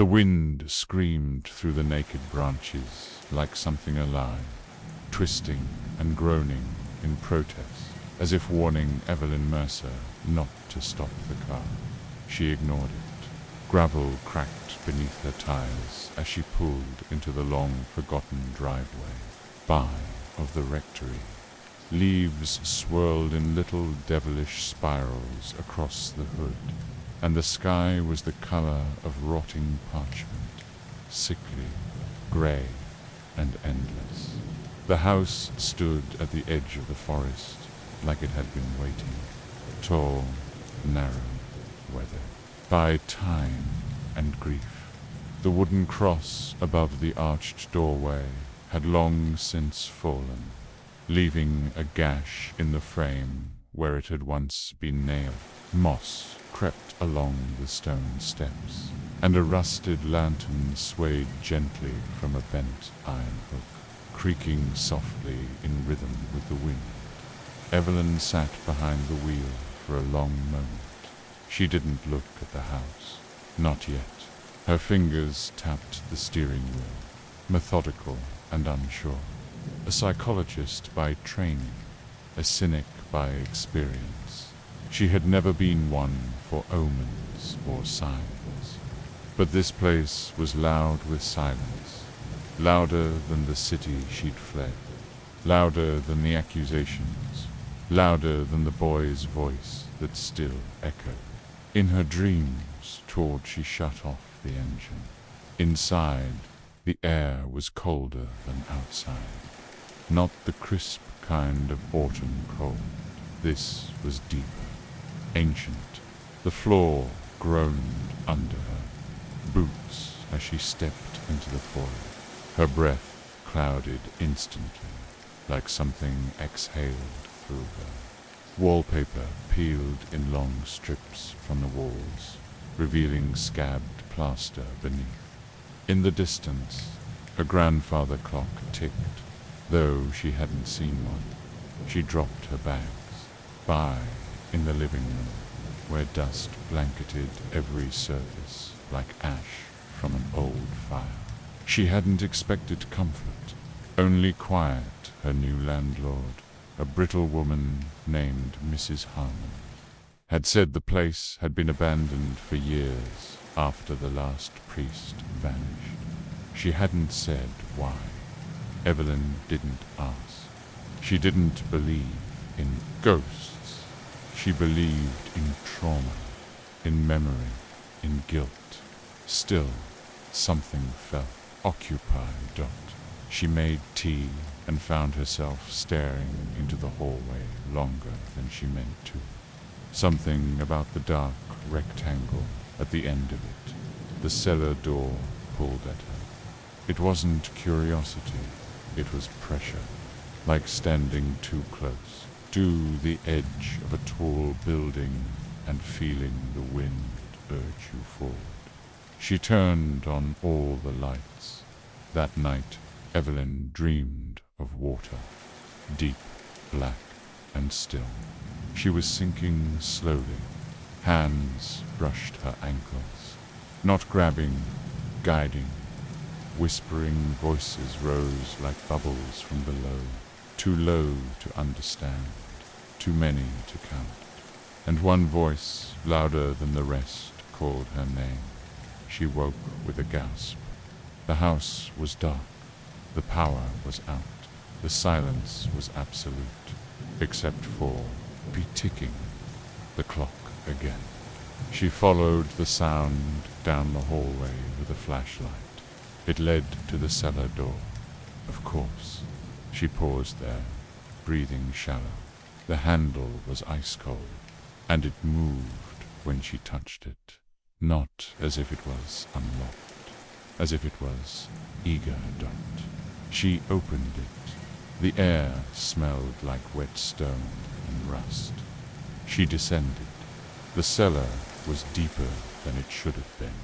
The wind screamed through the naked branches like something alive, twisting and groaning in protest, as if warning Evelyn Mercer not to stop the car. She ignored it. Gravel cracked beneath her tires as she pulled into the long-forgotten driveway by of the rectory. Leaves swirled in little devilish spirals across the hood, and the sky was the color of rotting parchment, sickly, gray, and endless. The house stood at the edge of the forest like it had been waiting, tall, narrow, weathered by time and grief. The wooden cross above the arched doorway had long since fallen, leaving a gash in the frame where it had once been nailed. Moss crept along the stone steps, and a rusted lantern swayed gently from a bent iron hook, creaking softly in rhythm with the wind. Evelyn sat behind the wheel for a long moment. She didn't look at the house. Not yet. Her fingers tapped the steering wheel, methodical and unsure. A psychologist by training, a cynic by experience. She had never been one for omens or signs. But this place was loud with silence, louder than the city she'd fled, louder than the accusations, louder than the boy's voice that still echoed. In her dreams, toward she shut off the engine. Inside, the air was colder than outside. Not the crisp kind of autumn cold. This was deeper, ancient. The floor groaned under her. Boots as she stepped into the foyer. Her breath clouded instantly, like something exhaled through her. Wallpaper peeled in long strips from the walls, revealing scabbed plaster beneath. In the distance, her grandfather clock ticked, though she hadn't seen one. She dropped her bags, by in the living room, where dust blanketed every surface like ash from an old fire. She hadn't expected comfort, only quiet. Her new landlord, a brittle woman named Mrs. Harmon, had said the place had been abandoned for years after the last priest vanished. She hadn't said why. Evelyn didn't ask. She didn't believe in ghosts. She believed in trauma, in memory, in guilt. Still, something felt occupied. She made tea and found herself staring into the hallway longer than she meant to. Something about the dark rectangle at the end of it, the cellar door, pulled at her. It wasn't curiosity, it was pressure, like standing too close to the edge of a tall building and feeling the wind urge you forward. She turned on all the lights. That night, Evelyn dreamed of water, deep, black, and still. She was sinking slowly. Hands brushed her ankles, not grabbing, guiding. Whispering voices rose like bubbles from below, too low to understand, too many to count. And one voice, louder than the rest, called her name. She woke with a gasp. The house was dark. The power was out. The silence was absolute, except for ticking, the clock again. She followed the sound down the hallway with a flashlight. It led to the cellar door. Of course. She paused there, breathing shallow. The handle was ice cold, and it moved when she touched it. Not as if it was unlocked, as if it was eager. She opened it. The air smelled like wet stone and rust. She descended. The cellar was deeper than it should have been.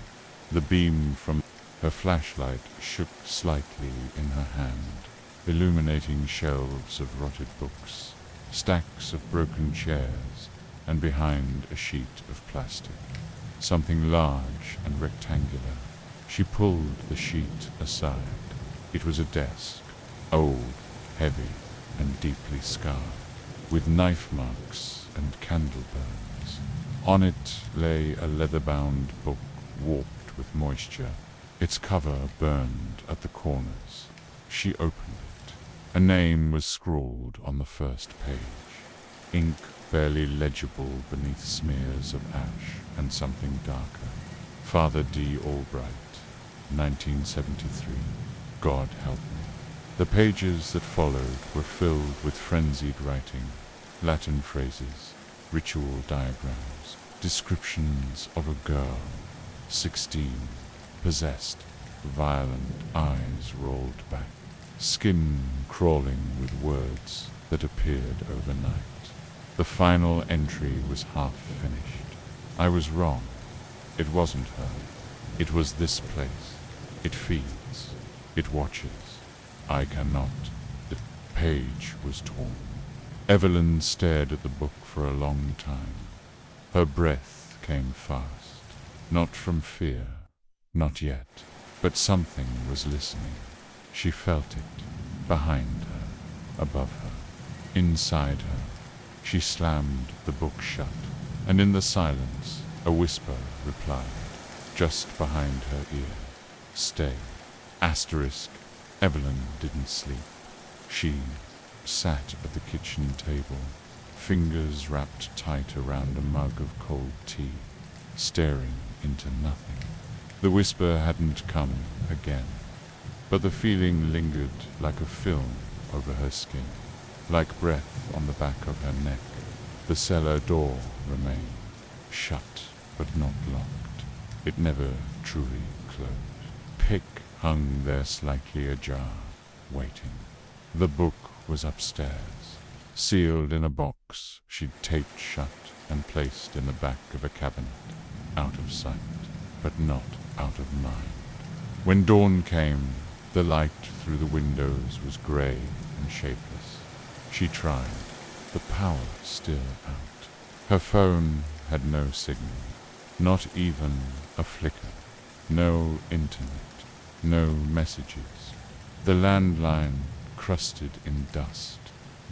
The beam from her flashlight shook slightly in her hand, illuminating shelves of rotted books, stacks of broken chairs, and behind a sheet of plastic, something large and rectangular, She pulled the sheet aside. It was a desk, old, heavy, and deeply scarred, with knife marks and candle burns. On it lay a leather-bound book, warped with moisture, its cover burned at the corners. She opened it. A name was scrawled on the first page, ink barely legible beneath smears of ash and something darker. Father D. Albright, 1973. God help me. The pages that followed were filled with frenzied writing, Latin phrases, ritual diagrams, descriptions of a girl, 16, possessed, violent eyes rolled back, skin crawling with words that appeared overnight. The final entry was half finished. I was wrong. It wasn't her. It was this place. It feeds. It watches. I cannot. The page was torn. Evelyn stared at the book for a long time. Her breath came fast. Not from fear. Not yet. But something was listening. She felt it. Behind her. Above her. Inside her. She slammed the book shut, and in the silence, a whisper replied, just behind her ear. Stay. Asterisk. Evelyn didn't sleep. She sat at the kitchen table, fingers wrapped tight around a mug of cold tea, staring into nothing. The whisper hadn't come again, but the feeling lingered like a film over her skin, like breath on the back of her neck. The cellar door remained, shut but not locked. It never truly closed. Pick hung there slightly ajar, waiting. The book was upstairs, sealed in a box she'd taped shut and placed in the back of a cabinet, out of sight, but not out of mind. When dawn came, the light through the windows was grey and shapeless. She tried, the power still out. Her phone had no signal, not even a flicker, no internet, no messages. The landline, crusted in dust,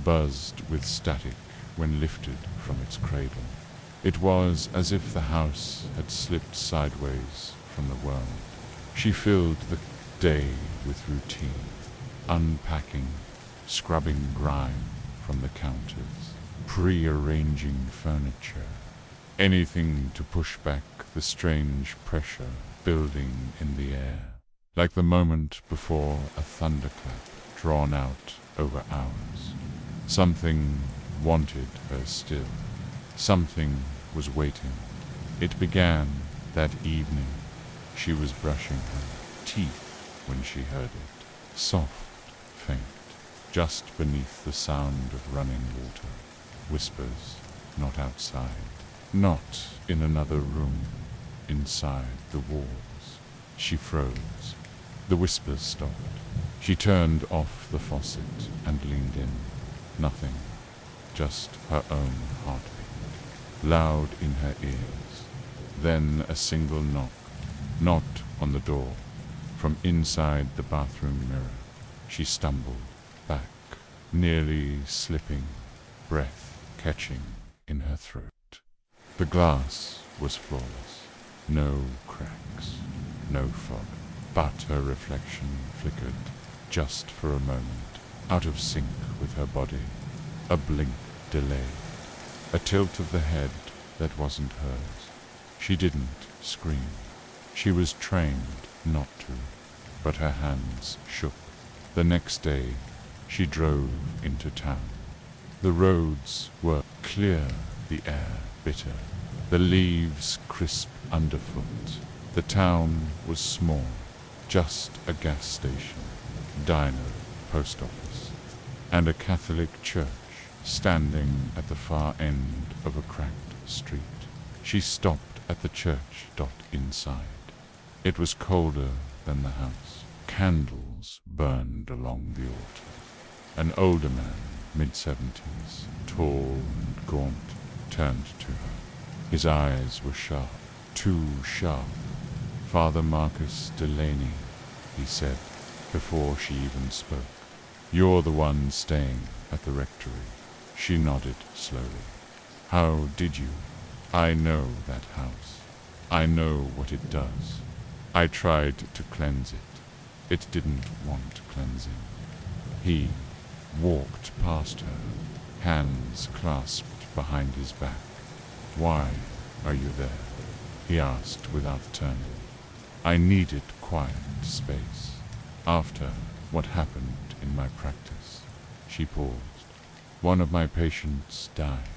buzzed with static when lifted from its cradle. It was as if the house had slipped sideways from the world. She filled the day with routine, unpacking, scrubbing grime from the counters, pre-arranging furniture, anything to push back the strange pressure building in the air, like the moment before a thunderclap drawn out over hours. Something wanted her still. Something was waiting. It began that evening. She was brushing her teeth when she heard it, soft, faint, just beneath the sound of running water. Whispers, not outside, not in another room, inside the walls. She froze. The whispers stopped. She turned off the faucet and leaned in. Nothing, just her own heartbeat, loud in her ears. Then a single knock, not on the door, from inside the bathroom mirror. She stumbled back, nearly slipping, breath catching in her throat. The glass was flawless, no cracks, no fog, but her reflection flickered, just for a moment, out of sync with her body. A blink delayed, a tilt of the head that wasn't hers. She didn't scream. She was trained not to, but her hands shook. The next day, she drove into town. The roads were clear, the air bitter, the leaves crisp underfoot. The town was small, just a gas station, diner, post office, and a Catholic church standing at the far end of a cracked street. She stopped at the church. Inside. It was colder than the house. Candles burned along the altar. An older man, mid-70s, tall and gaunt, turned to her. His eyes were sharp, too sharp. Father Marcus Delaney, he said, before she even spoke. You're the one staying at the rectory. She nodded slowly. How did you? I know that house. I know what it does. I tried to cleanse it. It didn't want cleansing. He walked past her, hands clasped behind his back. Why are you there? He asked without turning. I needed quiet space. After what happened in my practice. She paused. One of my patients died.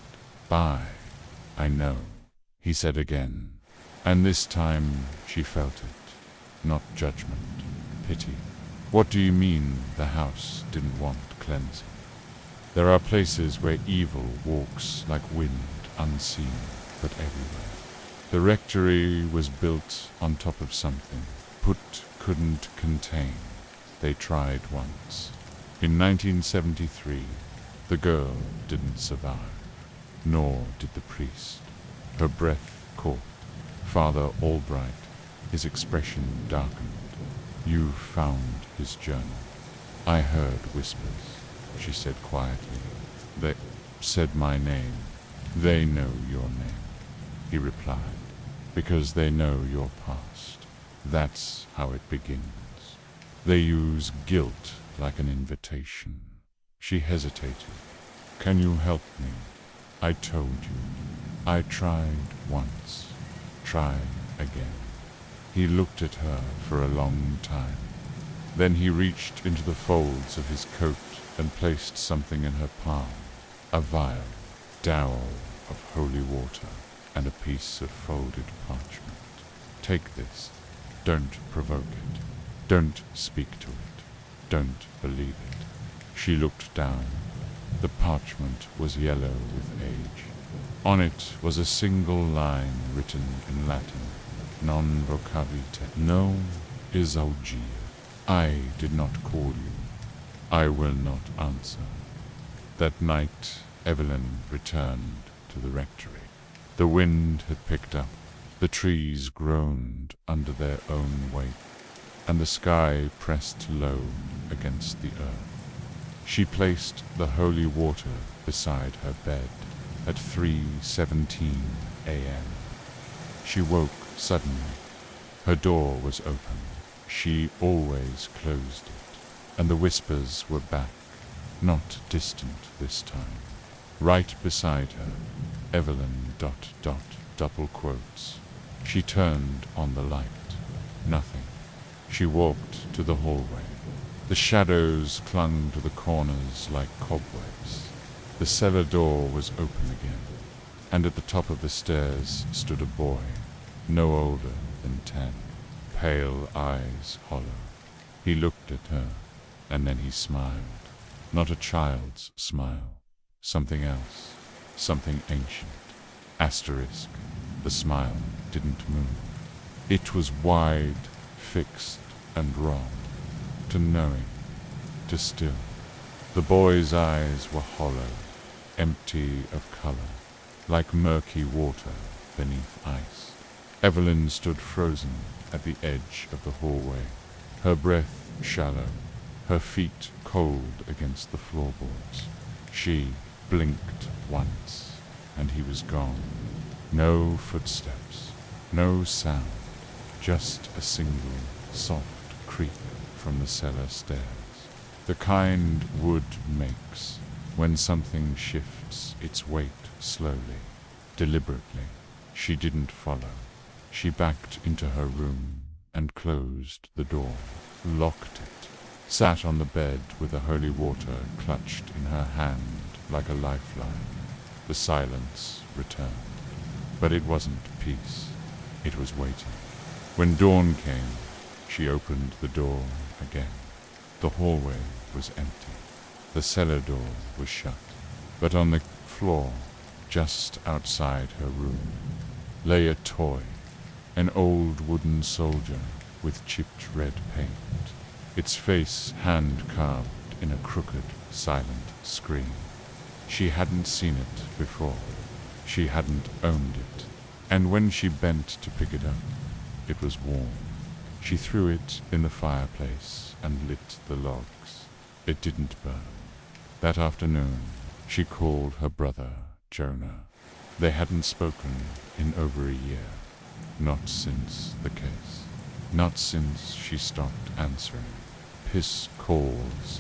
Bye. I know, he said again. And this time she felt it. Not judgment, pity. What do you mean the house didn't want cleansing? There are places where evil walks like wind, unseen, but everywhere. The rectory was built on top of something Put couldn't contain. They tried once. In 1973, the girl didn't survive, nor did the priest. Her breath caught. Father Albright, his expression darkened. You found his journal. I heard whispers, she said quietly. They said my name. They know your name, he replied, because they know your past. That's how it begins. They use guilt like an invitation. She hesitated. Can you help me? I told you. I tried once. Try again. He looked at her for a long time. Then he reached into the folds of his coat and placed something in her palm. A vial, dowel of holy water, and a piece of folded parchment. Take this. Don't provoke it. Don't speak to it. Don't believe it. She looked down. The parchment was yellow with age. On it was a single line written in Latin. Non vocavite. No esaugia. I did not call you. I will not answer. That night, Evelyn returned to the rectory. The wind had picked up. The trees groaned under their own weight, and the sky pressed low against the earth. She placed the holy water beside her bed at 3:17 a.m. She woke suddenly. Her door was open. She always closed it, and the whispers were back, not distant this time. Right beside her, Evelyn ... double quotes. She turned on the light. Nothing. She walked to the hallway. The shadows clung to the corners like cobwebs. The cellar door was open again, and at the top of the stairs stood a boy, no older than 10, pale eyes hollow. He looked at her, and then he smiled. Not a child's smile. Something else. Something ancient. Asterisk. The smile didn't move. It was wide, fixed, and wrong. To knowing. To still. The boy's eyes were hollow, empty of color, like murky water beneath ice. Evelyn stood frozen at the edge of the hallway, her breath shallow, her feet cold against the floorboards. She blinked once, and he was gone. No footsteps, no sound, just a single soft creak from the cellar stairs. The kind wood makes when something shifts its weight slowly, deliberately. She didn't follow. She backed into her room and closed the door, locked it, sat on the bed with the holy water clutched in her hand like a lifeline. The silence returned. But it wasn't peace. It was waiting. When dawn came, she opened the door again. The hallway was empty. The cellar door was shut. But on the floor, just outside her room, lay a toy, an old wooden soldier with chipped red paint, its face hand-carved in a crooked, silent scream. She hadn't seen it before. She hadn't owned it. And when she bent to pick it up, It was warm. She threw it in the fireplace and lit the logs. It didn't burn. That afternoon, she called her brother, Jonah. They hadn't spoken in over a year. Not since the case. Not since she stopped answering his calls.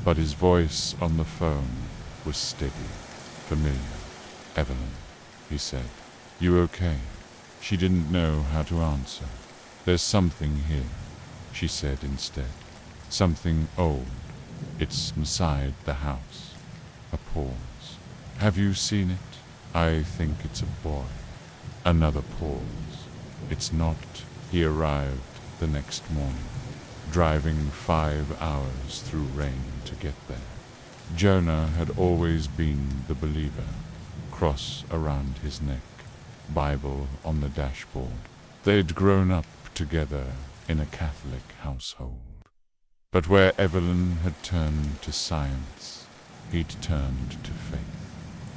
But his voice on the phone was steady, familiar. "Evelyn," he said. "You okay?" She didn't know how to answer. "There's something here," she said instead. "Something old. It's inside the house." A pause. "Have you seen it?" "I think it's a boy." Another pause. "It's not." He arrived the next morning, driving 5 hours through rain to get there. Jonah had always been the believer. Cross around his neck, Bible on the dashboard. They'd grown up together in a Catholic household. But where Evelyn had turned to science, he'd turned to faith.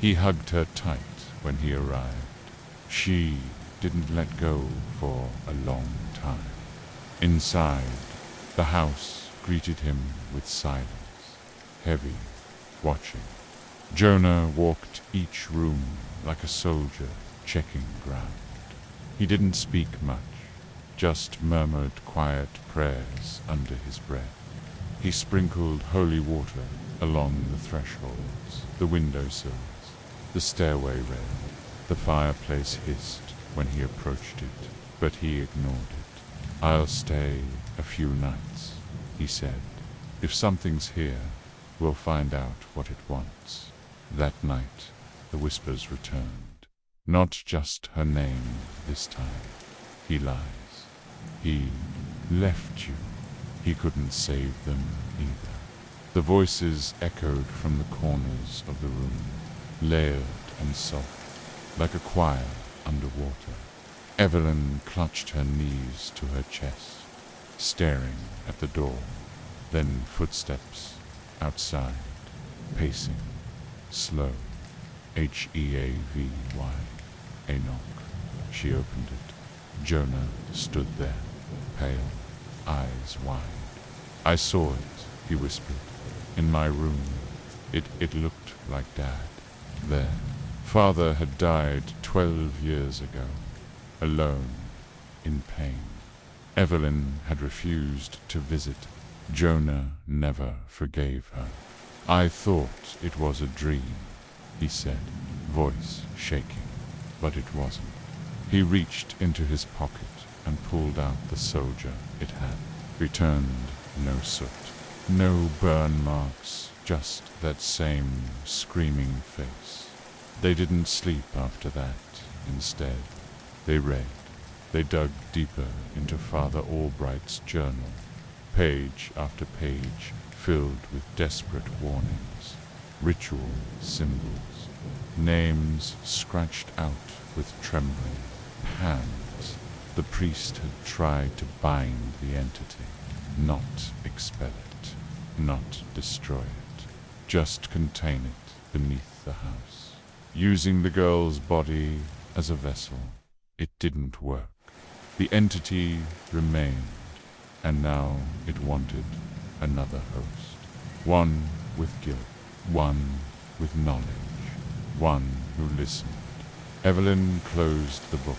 He hugged her tight when he arrived. She didn't let go for a long time. Inside, the house greeted him with silence, heavy, watching. Jonah walked each room like a soldier checking ground. He didn't speak much, just murmured quiet prayers under his breath. He sprinkled holy water along the thresholds, the windowsills, the stairway rail. The fireplace hissed when he approached it, but he ignored it. "I'll stay a few nights," he said. "If something's here, we'll find out what it wants." That night, the whispers returned. Not just her name this time. "He lies. He left you." He couldn't save them either. The voices echoed from the corners of the room, layered and soft, like a choir underwater. Evelyn clutched her knees to her chest, staring at the door. Then footsteps outside, pacing, slow. Heavy. A knock. She opened it. Jonah stood there, pale, eyes wide. "I saw it," he whispered. "In my room. It looked like Dad. There. Father had died 12 years ago. Alone. In pain. Evelyn had refused to visit. Jonah never forgave her. "I thought it was a dream," he said, voice shaking. But it wasn't. He reached into his pocket and pulled out the soldier it had. Returned no soot, no burn marks, just that same screaming face. They didn't sleep after that. Instead, they read. They dug deeper into Father Albright's journal, page after page filled with desperate warnings, ritual symbols, names scratched out with trembling hands. The priest had tried to bind the entity, not expel it, not destroy it, just contain it beneath the house, using the girl's body as a vessel. It didn't work. The entity remained, and now it wanted another host. One with guilt, one with knowledge, one who listened. Evelyn closed the book.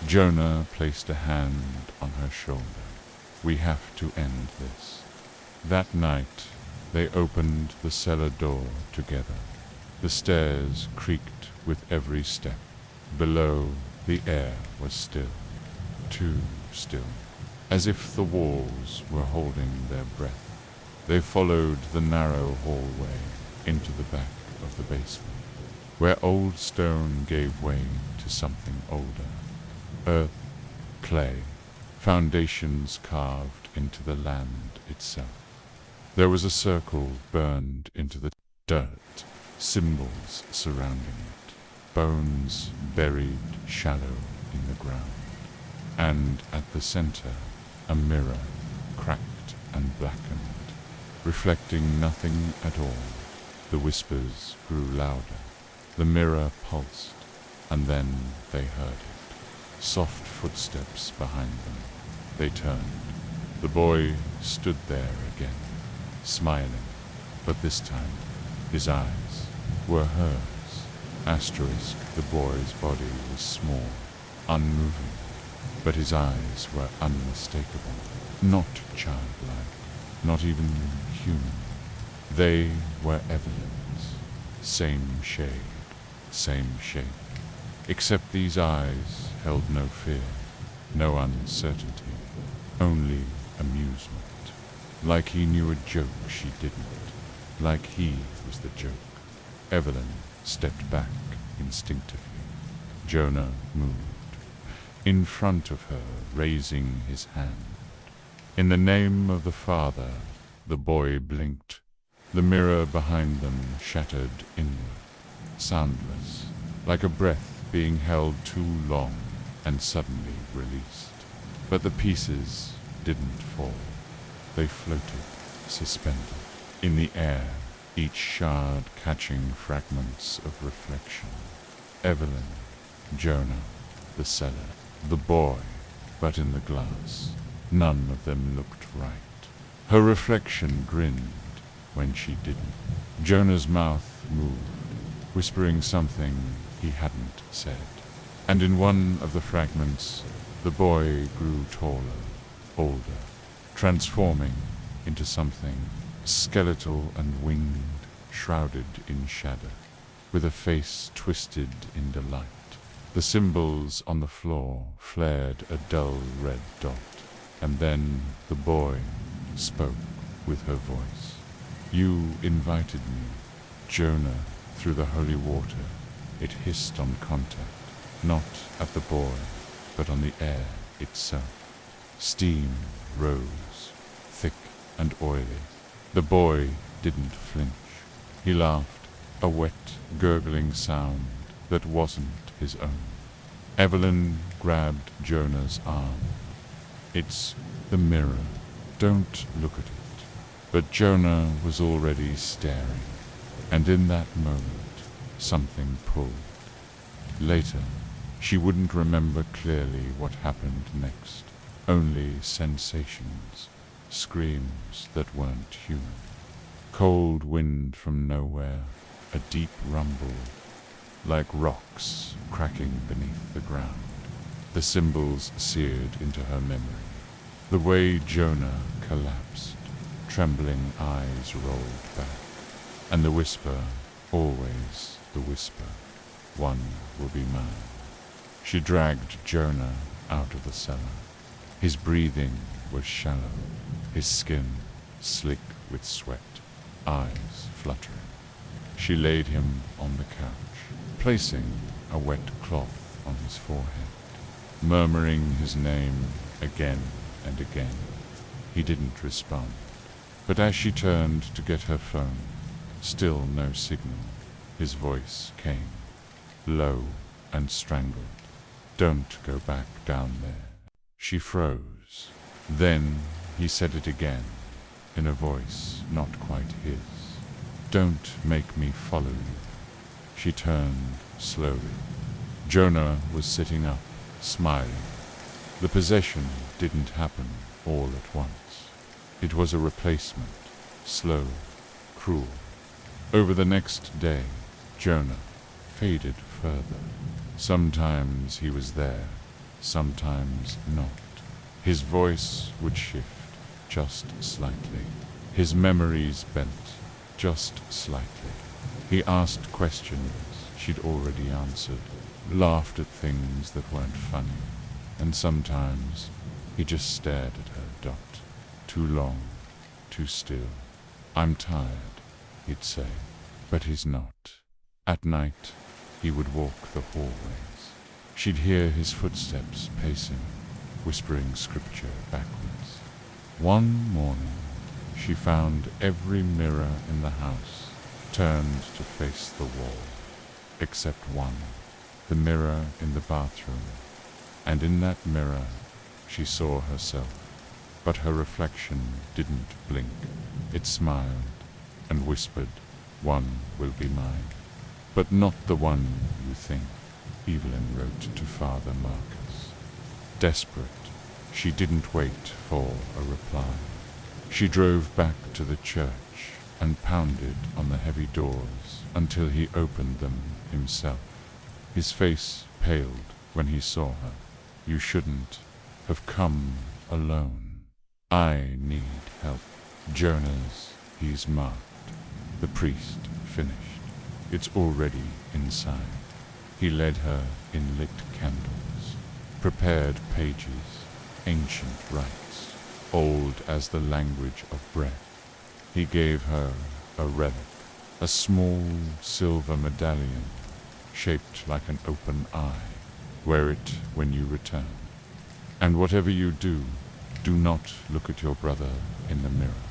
Jonah placed a hand on her shoulder. "We have to end this." That night, they opened the cellar door together. The stairs creaked with every step. Below, the air was still, too still, as if the walls were holding their breath. They followed the narrow hallway into the back of the basement, where old stone gave way to something older. Earth, clay, foundations carved into the land itself. There was a circle burned into the dirt, symbols surrounding it, bones buried shallow in the ground. And at the center, a mirror, cracked and blackened, reflecting nothing at all. The whispers grew louder. The mirror pulsed, and then they heard it. soft footsteps behind them. They turned. The boy stood there again, smiling, but this time his eyes were hers. Asterisk, the boy's body was small, unmoving, but his eyes were unmistakable, not childlike, not even human. They were Evelyn's, same shade, same shape, except these eyes held no fear, no uncertainty, only amusement. Like he knew a joke she didn't, like he was the joke. Evelyn stepped back instinctively. Jonah moved, in front of her, raising his hand. In the name of the Father, the boy blinked. The mirror behind them shattered inward, soundless, like a breath being held too long and suddenly released. But the pieces didn't fall. They floated, suspended, in the air, each shard catching fragments of reflection. Evelyn, Jonah, the seller, the boy, but in the glass. None of them looked right. Her reflection grinned when she didn't. Jonah's mouth moved, whispering something he hadn't said. And in one of the fragments, the boy grew taller, older, transforming into something skeletal and winged, shrouded in shadow, with a face twisted in delight. The symbols on the floor flared a dull red dot, and then the boy spoke with her voice. You invited me, Jonah, through the holy water. It hissed on contact, not at the boy, but on the air itself. Steam rose, thick and oily. The boy didn't flinch. He laughed, a wet, gurgling sound that wasn't his own. Evelyn grabbed Jonah's arm. It's the mirror. Don't look at it. But Jonah was already staring, and in that moment, something pulled. Later, she wouldn't remember clearly what happened next. Only sensations, screams that weren't human. Cold wind from nowhere, a deep rumble, like rocks cracking beneath the ground. The symbols seared into her memory. The way Jonah collapsed, trembling eyes rolled back, and the whisper, always the whisper, one will be mine. She dragged Jonah out of the cellar. His breathing was shallow, his skin slick with sweat, eyes fluttering. She laid him on the couch, placing a wet cloth on his forehead, murmuring his name again and again. He didn't respond, but as she turned to get her phone, still no signal, his voice came, low and strangled. Don't go back down there. She froze. Then he said it again, in a voice not quite his. Don't make me follow you. She turned slowly. Jonah was sitting up, smiling. The possession didn't happen all at once. It was a replacement, slow, cruel. Over the next day, Jonah faded further. Sometimes he was there, sometimes not. His voice would shift, just slightly. His memories bent, just slightly. He asked questions she'd already answered, laughed at things that weren't funny, and sometimes he just stared at her dot. Too long, too still. I'm tired, he'd say, but he's not. At night, he would walk the hallways. She'd hear his footsteps pacing, whispering scripture backwards. One morning, she found every mirror in the house turned to face the wall, except one, the mirror in the bathroom. And in that mirror, she saw herself, but her reflection didn't blink. It smiled and whispered, "One will be mine." But not the one you think, Evelyn wrote to Father Marcus. Desperate, she didn't wait for a reply. She drove back to the church and pounded on the heavy doors until he opened them himself. His face paled when he saw her. "You shouldn't have come alone. I need help." "Jonas, he's marked," the priest finished. "It's already inside." He led her in lit candles, prepared pages, ancient rites, old as the language of breath. He gave her a relic, a small silver medallion shaped like an open eye. "Wear it when you return. And whatever you do, do not look at your brother in the mirror."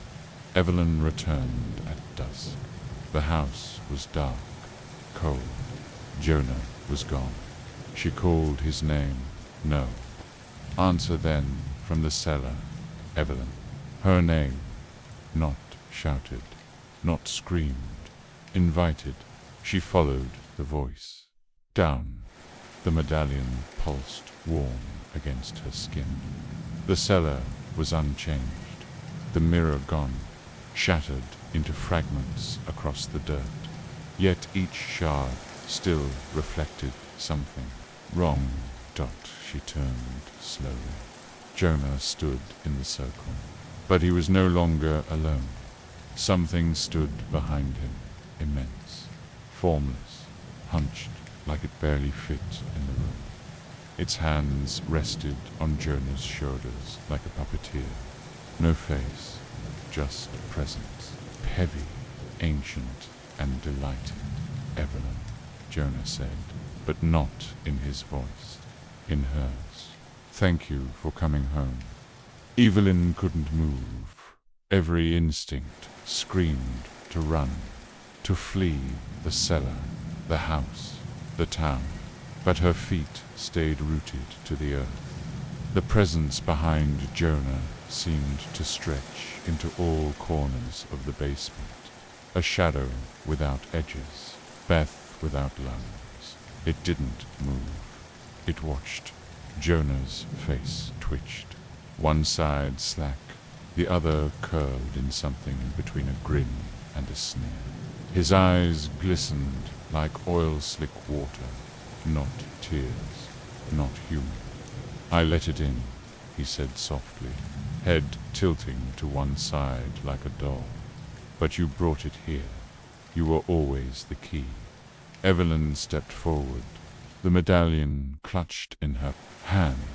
Evelyn returned at dusk. The house was dark, cold. Jonah was gone. She called his name. No. Answer then from the cellar. Evelyn. Her name. Not shouted, not screamed. Invited. She followed the voice. Down. The medallion pulsed warm against her skin. The cellar was unchanged. The mirror gone, shattered into fragments across the dirt. Yet each shard still reflected something. Wrong. She turned slowly. Jonah stood in the circle. But he was no longer alone. Something stood behind him, immense, formless, hunched like it barely fit in the room. Its hands rested on Jonah's shoulders like a puppeteer. No face, just presence. Heavy, ancient, and delighted. "Evelyn," Jonah said, but not in his voice, in hers. "Thank you for coming home." Evelyn couldn't move. Every instinct screamed to run, to flee the cellar, the house, the town. But her feet stayed rooted to the earth. The presence behind Jonah seemed to stretch into all corners of the basement. A shadow without edges, Beth without lungs. It didn't move. It watched. Jonah's face twitched. One side slack, the other curled in something between a grin and a sneer. His eyes glistened like oil-slick water, not tears, not human. "I let it in," he said softly, head tilting to one side like a doll. "But you brought it here. You were always the key." Evelyn stepped forward, the medallion clutched in her hand.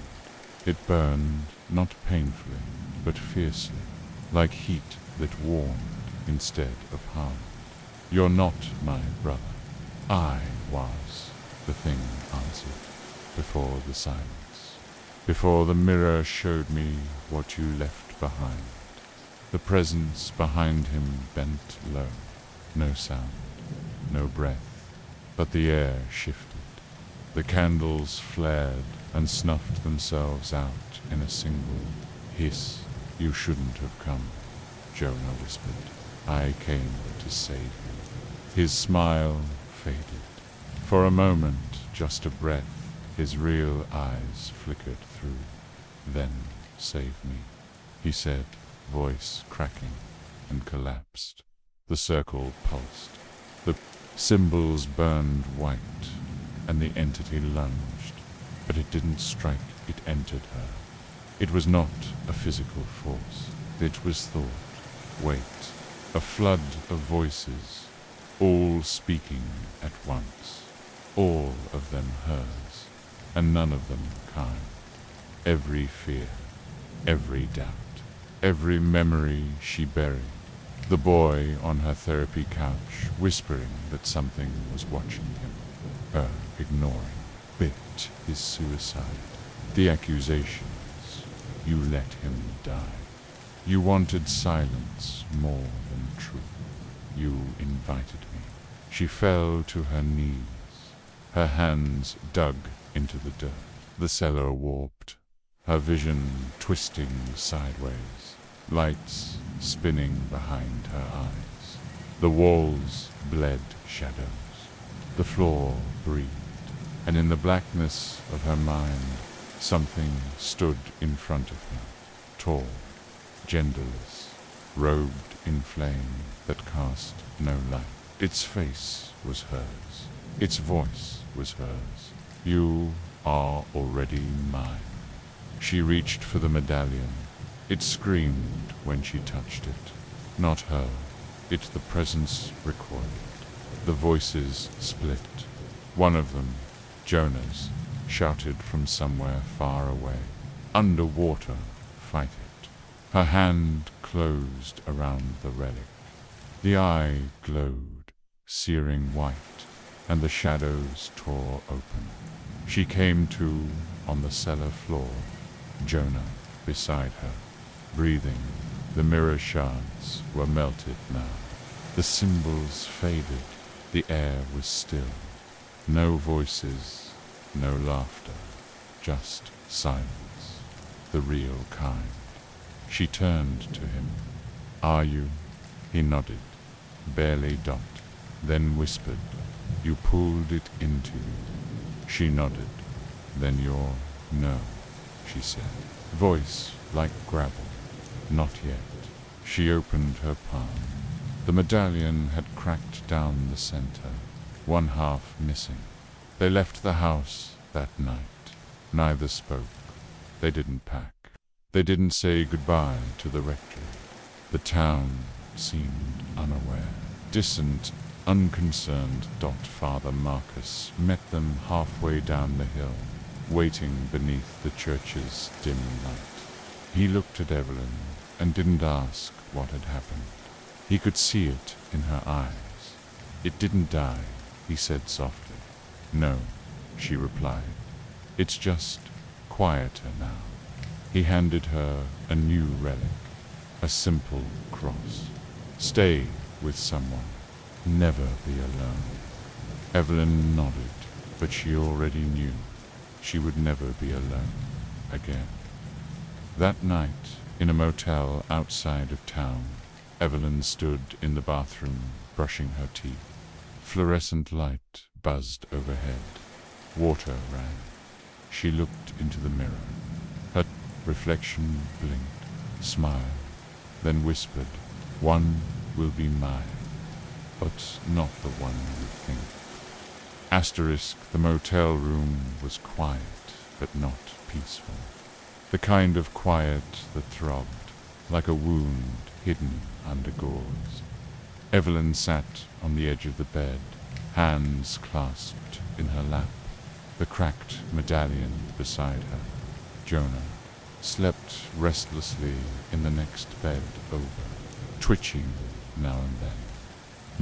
It burned, not painfully, but fiercely, like heat that warmed instead of harmed. "You're not my brother." "I was," the thing answered, before the silence, before the mirror showed me what you left behind. The presence behind him bent low, no sound, no breath, but the air shifted. The candles flared and snuffed themselves out in a single hiss. "You shouldn't have come," Jonah whispered. "I came to save you." His smile faded. For a moment, just a breath, his real eyes flickered through. "Then save me," he said, voice cracking, and collapsed. The circle pulsed. The symbols burned white, and the entity lunged, but it didn't strike, it entered her. It was not a physical force, it was thought, weight, a flood of voices, all speaking at once, all of them hers, and none of them kind. Every fear, every doubt, every memory she buried. The boy on her therapy couch, whispering that something was watching him, her ignoring. Bit his suicide. The accusations. You let him die. You wanted silence more than truth. You invited me. She fell to her knees. Her hands dug into the dirt. The cellar warped, her vision twisting sideways, lights spinning behind her eyes. The walls bled shadows. The floor breathed, and in the blackness of her mind, Something stood in front of her, tall, genderless, robed in flame that cast no light. Its face was hers. Its voice was hers. "You are already mine." She reached for the medallion. It screamed when she touched it. Not her. It the presence recoiled. The voices split. One of them, Jonah's, shouted from somewhere far away. "Underwater, fight it." Her hand closed around the relic. The eye glowed, searing white, and the shadows tore open. She came to on the cellar floor, Jonah beside her, breathing. The mirror shards were melted now. The symbols faded. The air was still. No voices, no laughter, just silence, the real kind. She turned to him. "Are you?" He nodded, barely dot, then whispered, "You pulled it into you." She nodded. "Then you're no," she said, voice like gravel. "Not yet." She opened her palm. The medallion had cracked down the center, one half missing. They left the house that night. Neither spoke. They didn't pack. They didn't say goodbye to the rectory. The town seemed unaware. Distant, unconcerned. Father Marcus met them halfway down the hill, waiting beneath the church's dim light. He looked at Evelyn and didn't ask what had happened. He could see it in her eyes. "It didn't die," he said softly. "No," she replied. "It's just quieter now." He handed her a new relic, a simple cross. "Stay with someone. Never be alone." Evelyn nodded, but she already knew she would never be alone again. That night, in a motel outside of town, Evelyn stood in the bathroom, brushing her teeth. Fluorescent light buzzed overhead. Water ran. She looked into the mirror. Her reflection blinked, smiled, then whispered, "One will be mine, but not the one you think." Asterisk, the motel room was quiet, but not peaceful. The kind of quiet that throbbed, like a wound hidden under gauze. Evelyn sat on the edge of the bed, hands clasped in her lap, the cracked medallion beside her. Jonah slept restlessly in the next bed over, twitching now and then,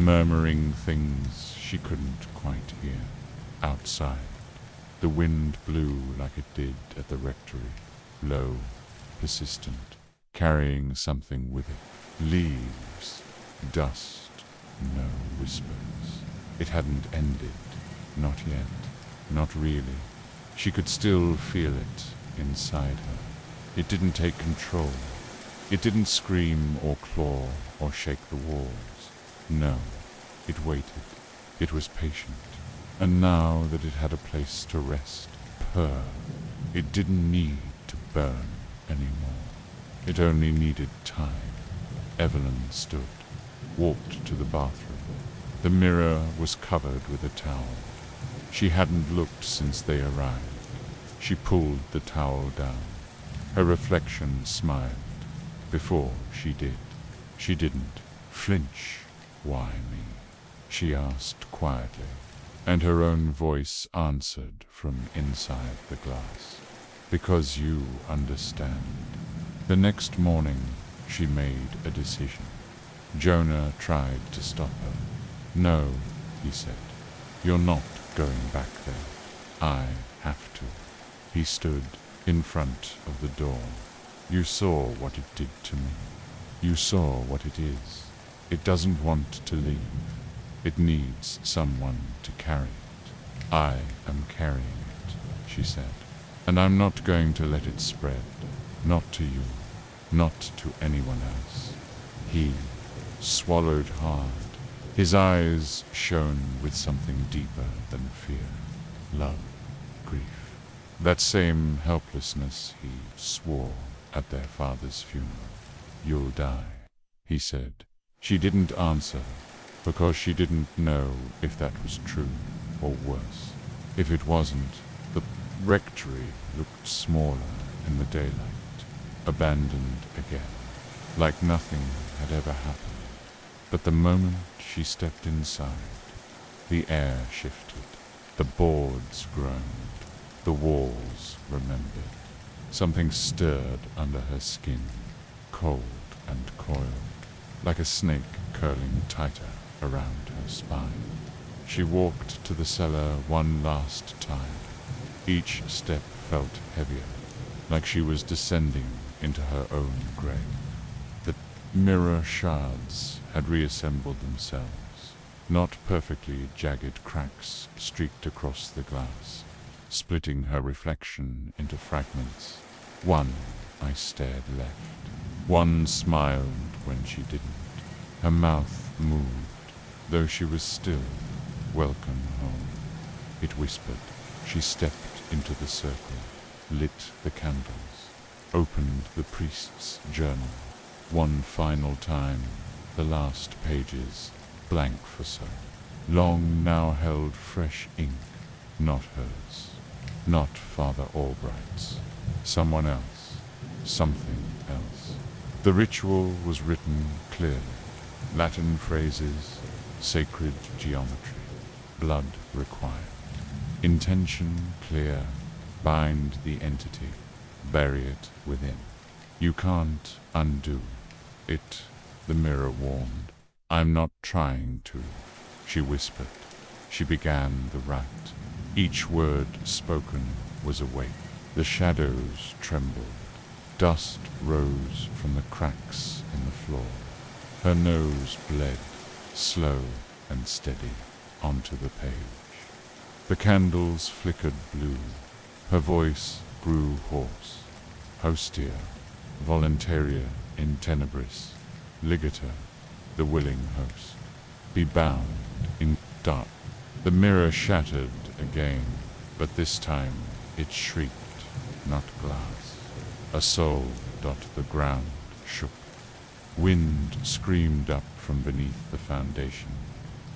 murmuring things she couldn't quite hear. Outside, the wind blew like it did at the rectory, low, persistent, carrying something with it. Leaves, dust, no whispers. It hadn't ended, not yet, not really. She could still feel it inside her. It didn't take control. It didn't scream or claw or shake the walls. No, it waited. It was patient. And now that it had a place to rest, purr, it didn't need to burn anymore. It only needed time. Evelyn stood, walked to the bathroom. The mirror was covered with a towel. She hadn't looked since they arrived. She pulled the towel down. Her reflection smiled. Before she did. She didn't flinch. "Why me?" she asked quietly, and her own voice answered from inside the glass. "Because you understand." The next morning, she made a decision. Jonah tried to stop her. "No," he said. "You're not going back there. I have to." He stood in front of the door. "You saw what it did to me. You saw what it is. It doesn't want to leave. It needs someone to carry it. I am carrying it," she said. "And I'm not going to let it spread. Not to you. Not to anyone else." He swallowed hard. His eyes shone with something deeper than fear. Love, grief, That same helplessness he swore at their father's funeral. "You'll die," he said. She didn't answer, because she didn't know if that was true or worse. If it wasn't, the rectory looked smaller in the daylight, abandoned again, like nothing had ever happened. But the moment she stepped inside, the air shifted, the boards groaned, the walls remembered. Something stirred under her skin, cold and coiled, like a snake curling tighter around her spine. She walked to the cellar one last time. Each step felt heavier, like she was descending into her own grave. The mirror shards had reassembled themselves. Not perfectly jagged cracks streaked across the glass, splitting her reflection into fragments. One I stared left. One smiled when she didn't. Her mouth moved, though she was still. "Welcome home," it whispered. She stepped into the circle, lit the candles, opened the priest's journal. One final time, the last pages, blank for so long, now held fresh ink. Not hers, not Father Albright's. Someone else, something else. The ritual was written clearly. Latin phrases, sacred geometry, blood required. Intention clear, bind the entity, bury it within. You can't undo it, the mirror warned. "I'm not trying to," she whispered. She began the rite. Each word spoken was awake. The shadows trembled. Dust rose from the cracks in the floor. Her nose bled, slow and steady, onto the page. The candles flickered blue. Her voice grew hoarse. "Hostia, voluntaria in tenebris, ligator, the willing host. Be bound in dark." The mirror shattered again, but this time it shrieked, not glass. A soul. The ground shook. Wind screamed up from beneath the foundation,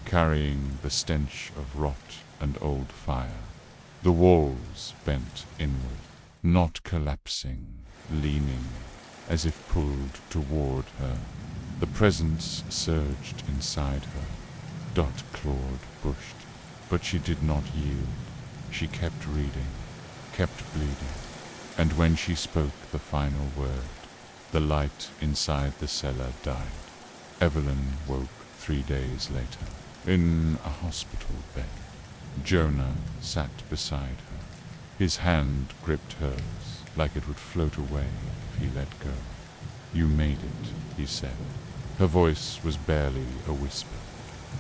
carrying the stench of rot and old fire. The walls bent inward, not collapsing, leaning, as if pulled toward her. The presence surged inside her. Clawed, pushed, but she did not yield. She kept reading, kept bleeding. And when she spoke the final word, the light inside the cellar died. Evelyn woke 3 days later, in a hospital bed. Jonah sat beside her. His hand gripped hers, like it would float away if he let go. "You made it," he said. Her voice was barely a whisper.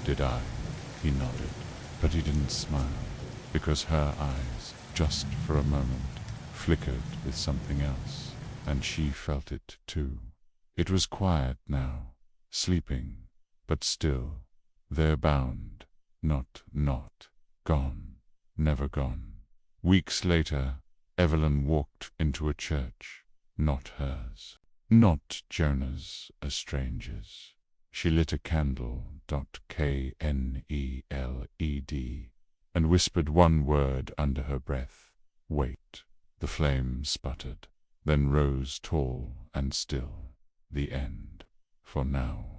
"Did I?" He nodded, but he didn't smile, because her eyes, just for a moment, flickered with something else, and she felt it too. It was quiet now, sleeping, but still, there bound, not gone, never gone. Weeks later, Evelyn walked into a church, not hers, not Jonah's, a stranger's. She lit a candle, KNELED, and whispered one word under her breath, "Wait." The flame sputtered, then rose tall and still. The end. For now.